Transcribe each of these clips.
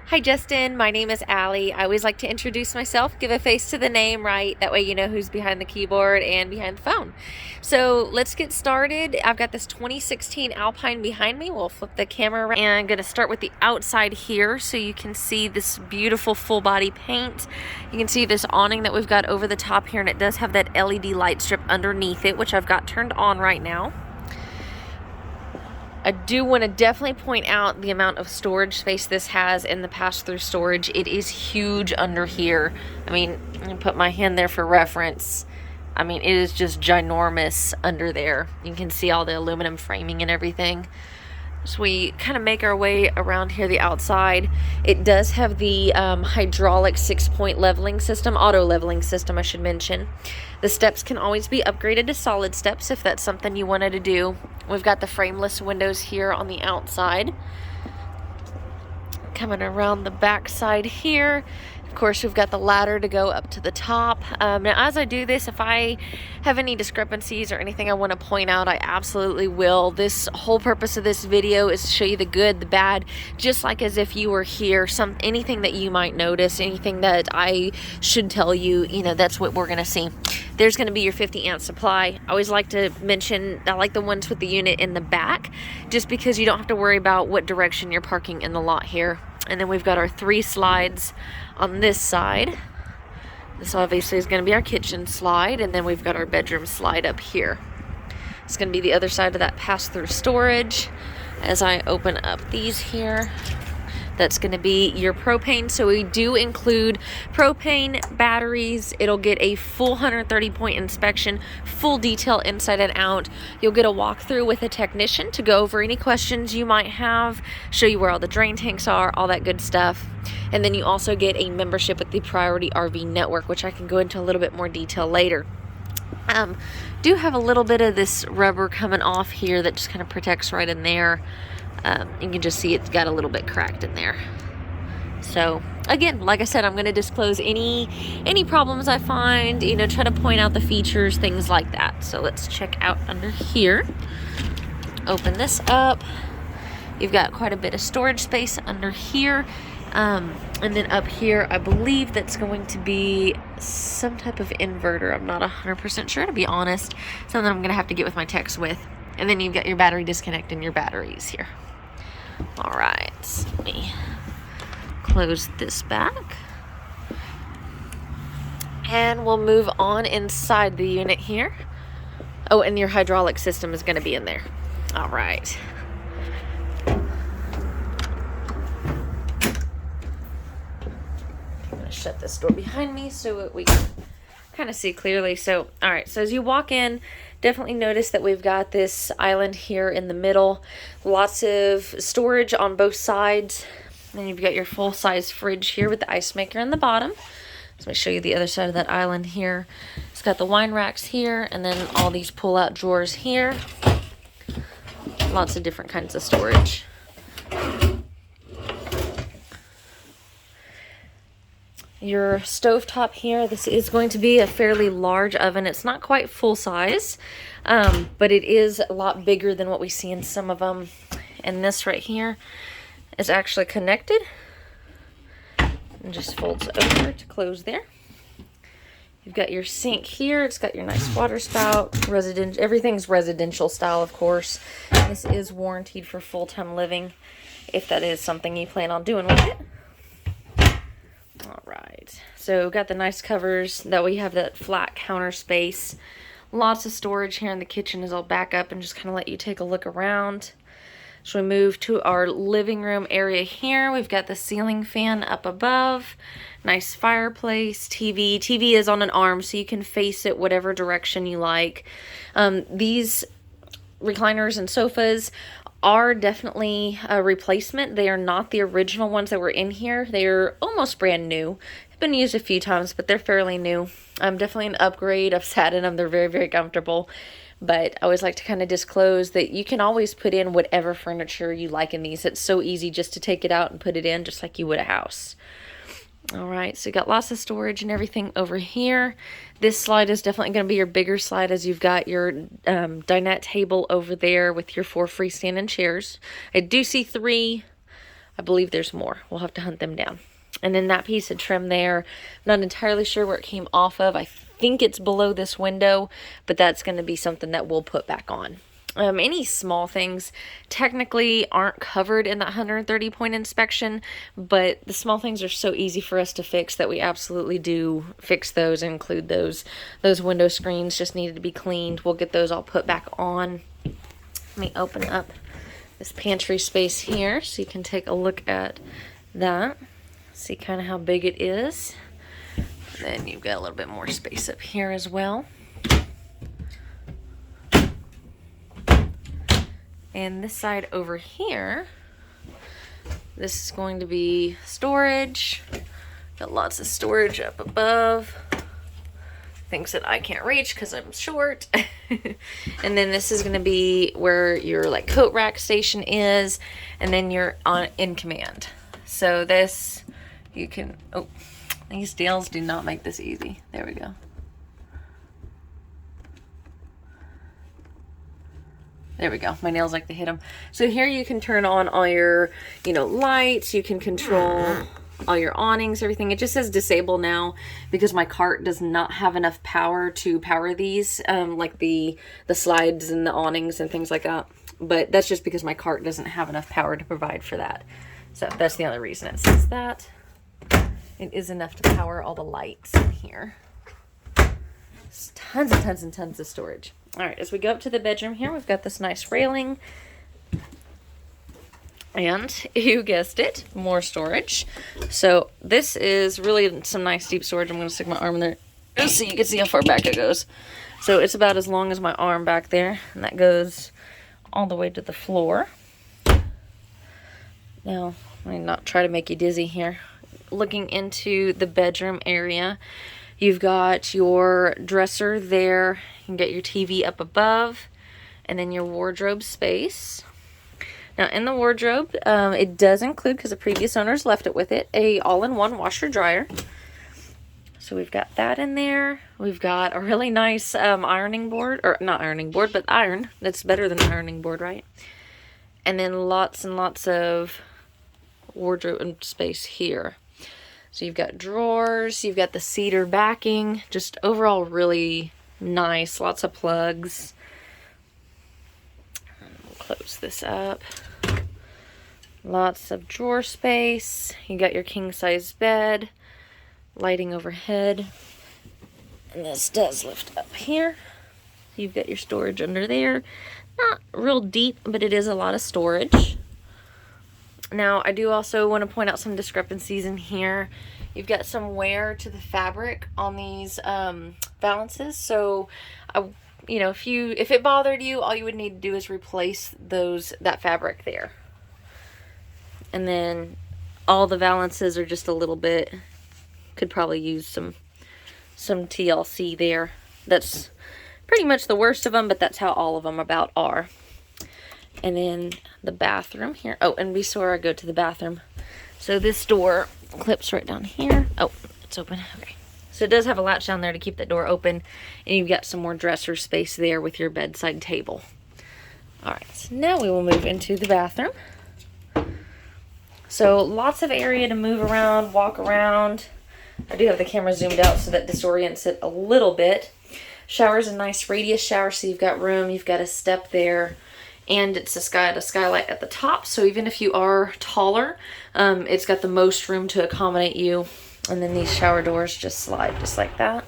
Hi Justin, my name is Allie. I always like to introduce myself, give a face to the name, right? That way you know who's behind the keyboard and behind the phone. So let's get started. I've got this 2016 Alpine behind me. We'll flip the camera around. And I'm going to start with the outside here so you can see this beautiful full body paint. You can see this awning that we've got over the top here, and it does have that LED light strip underneath it, which I've got turned on right now. I do want to definitely point out the amount of storage space this has in the pass-through storage. It is huge under here. I mean, I put my hand there for reference. I mean, it is just ginormous under there. You can see all the aluminum framing and everything. So we kind of make our way around here, the outside. It does have the hydraulic 6-point leveling system, auto leveling system, I should mention. The steps can always be upgraded to solid steps if that's something you wanted to do. We've got the frameless windows here on the outside. Coming around the back side here. Of course, we've got the ladder to go up to the top. Now, as I do this, if I have any discrepancies or anything I want to point out, I absolutely will. This whole purpose of this video is to show you the good, the bad, just like as if you were here. Anything that you might notice, anything that I should tell you, that's what we're going to see. There's going to be your 50 amp supply. I always like to mention, I like the ones with the unit in the back, just because you don't have to worry about what direction you're parking in the lot here. And then we've got our 3 slides on this side. This obviously is going to be our kitchen slide, and then we've got our bedroom slide up here. It's going to be the other side of that pass-through storage. As I open up these here, that's going to be your propane. So we do include propane, batteries. It'll get a full 130-point inspection, full detail inside and out. You'll get a walkthrough with a technician to go over any questions you might have, show you where all the drain tanks are, all that good stuff. And then you also get a membership with the Priority RV Network, which I can go into a little bit more detail later. Do have a little bit of this rubber coming off here that just kind of protects right in there. You can just see it's got a little bit cracked in there. So again, like I said, I'm going to disclose any problems I find, try to point out the features, things like that. So let's check out under here. Open this up. You've got quite a bit of storage space under here. And then up here, I believe that's going to be some type of inverter. I'm not 100% sure, to be honest. Something I'm going to have to get with my techs with. And then you've got your battery disconnect and your batteries here. All right, let me close this back. And we'll move on inside the unit here. Oh, and your hydraulic system is going to be in there. All right. I'm going to shut this door behind me so we can kind of see clearly. So, all right, so as you walk in, definitely notice that we've got this island here in the middle. Lots of storage on both sides. And you've got your full-size fridge here with the ice maker in the bottom. So let me show you the other side of that island here. It's got the wine racks here, and then all these pull-out drawers here. Lots of different kinds of storage. Your stovetop here, this is going to be a fairly large oven. It's not quite full size, but it is a lot bigger than what we see in some of them. And this right here is actually connected and just folds over to close there. You've got your sink here. It's got your nice water spout. Everything's residential style, of course. This is warranted for full-time living, if that is something you plan on doing with it. All right, so got the nice covers that we have, that flat counter space. Lots of storage here in the kitchen as I'll back up and just kind of let you take a look around. So we move to our living room area here. We've got the ceiling fan up above, nice fireplace, TV. TV is on an arm so you can face it whatever direction you like. These recliners and sofas are definitely a replacement. They are not the original ones that were in here. They are almost brand new. They've been used a few times, but they're fairly new. Definitely an upgrade. I've sat in them. They're very, very comfortable. But I always like to kind of disclose that you can always put in whatever furniture you like in these. It's so easy just to take it out and put it in just like you would a house. All right, so you got lots of storage and everything over here. This slide is definitely going to be your bigger slide, as you've got your dinette table over there with your 4 freestanding chairs. I do see 3 I believe there's more. We'll have to hunt them down. And then that piece of trim there, I'm not entirely sure where it came off of. I think it's below this window, but that's going to be something that we'll put back on. Any small things technically aren't covered in that 130 point inspection, but the small things are so easy for us to fix that we absolutely do fix those and include those. Those window screens just needed to be cleaned. We'll get those all put back on. Let me open up this pantry space here so you can take a look at that. See kind of how big it is. And then you've got a little bit more space up here as well. And this side over here, this is going to be storage. Got lots of storage up above. Things that I can't reach because I'm short. And then this is going to be where your like coat rack station is, and then you're on in command. So this, you can, oh, these nails do not make this easy. There we go. There we go. My nails like to hit them. So here you can turn on all your, lights. You can control all your awnings, everything. It just says disable now because my cart does not have enough power to power these, like the slides and the awnings and things like that. But that's just because my cart doesn't have enough power to provide for that. So that's the only reason it says that. It is enough to power all the lights in here. It's tons and tons and tons of storage. All right, as we go up to the bedroom here, we've got this nice railing. And you guessed it, more storage. So this is really some nice deep storage. I'm going to stick my arm in there just so you can see how far back it goes. So it's about as long as my arm back there. And that goes all the way to the floor. Now, let me not try to make you dizzy here. Looking into the bedroom area, you've got your dresser there. You can get your TV up above, and then your wardrobe space. Now in the wardrobe, it does include, because the previous owners left it with it, a all-in-one washer dryer. So we've got that in there. We've got a really nice ironing board, or not ironing board, but iron. That's better than ironing board, right? And then lots and lots of wardrobe space here. So you've got drawers, you've got the cedar backing, just overall really nice, lots of plugs. And we'll close this up. Lots of drawer space. You got your king size bed, lighting overhead. And this does lift up here. You've got your storage under there. Not real deep, but it is a lot of storage. Now, I do also want to point out some discrepancies in here. You've got some wear to the fabric on these valances. So, if it bothered you, all you would need to do is replace that fabric there. And then all the valances are just a little bit, could probably use some TLC there. That's pretty much the worst of them, but that's how all of them about are. And then the bathroom here. Oh, and before I go to the bathroom, so this door clips right down here. Oh, it's open. Okay. So it does have a latch down there to keep that door open. And you've got some more dresser space there with your bedside table. All right, so now we will move into the bathroom. So lots of area to move around, walk around. I do have the camera zoomed out so that disorients it a little bit. Shower's a nice radius shower, so you've got room, you've got a step there. And it's a skylight at the top, so even if you are taller, it's got the most room to accommodate you. And then these shower doors just slide just like that.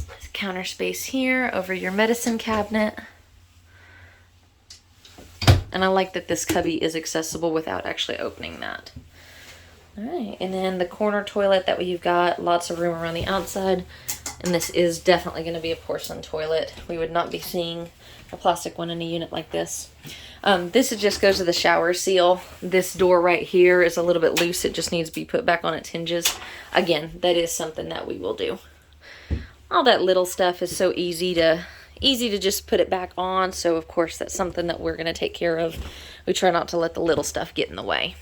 There's counter space here over your medicine cabinet. And I like that this cubby is accessible without actually opening that. Alright, and then the corner toilet, that way you've got lots of room around the outside. And this is definitely going to be a porcelain toilet. We would not be seeing a plastic one in a unit like this. This just goes to the shower seal. This door right here is a little bit loose. It just needs to be put back on its hinges. Again, that is something that we will do. All that little stuff is so easy to just put it back on. So of course that's something that we're going to take care of. We try not to let the little stuff get in the way.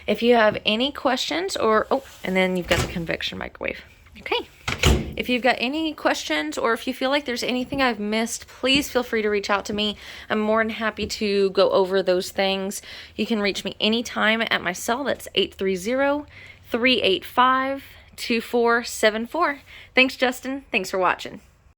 If you have any questions and then you've got the convection microwave. Okay. If you've got any questions or if you feel like there's anything I've missed, please feel free to reach out to me. I'm more than happy to go over those things. You can reach me anytime at my cell. That's 830-385-2474. Thanks, Justin. Thanks for watching.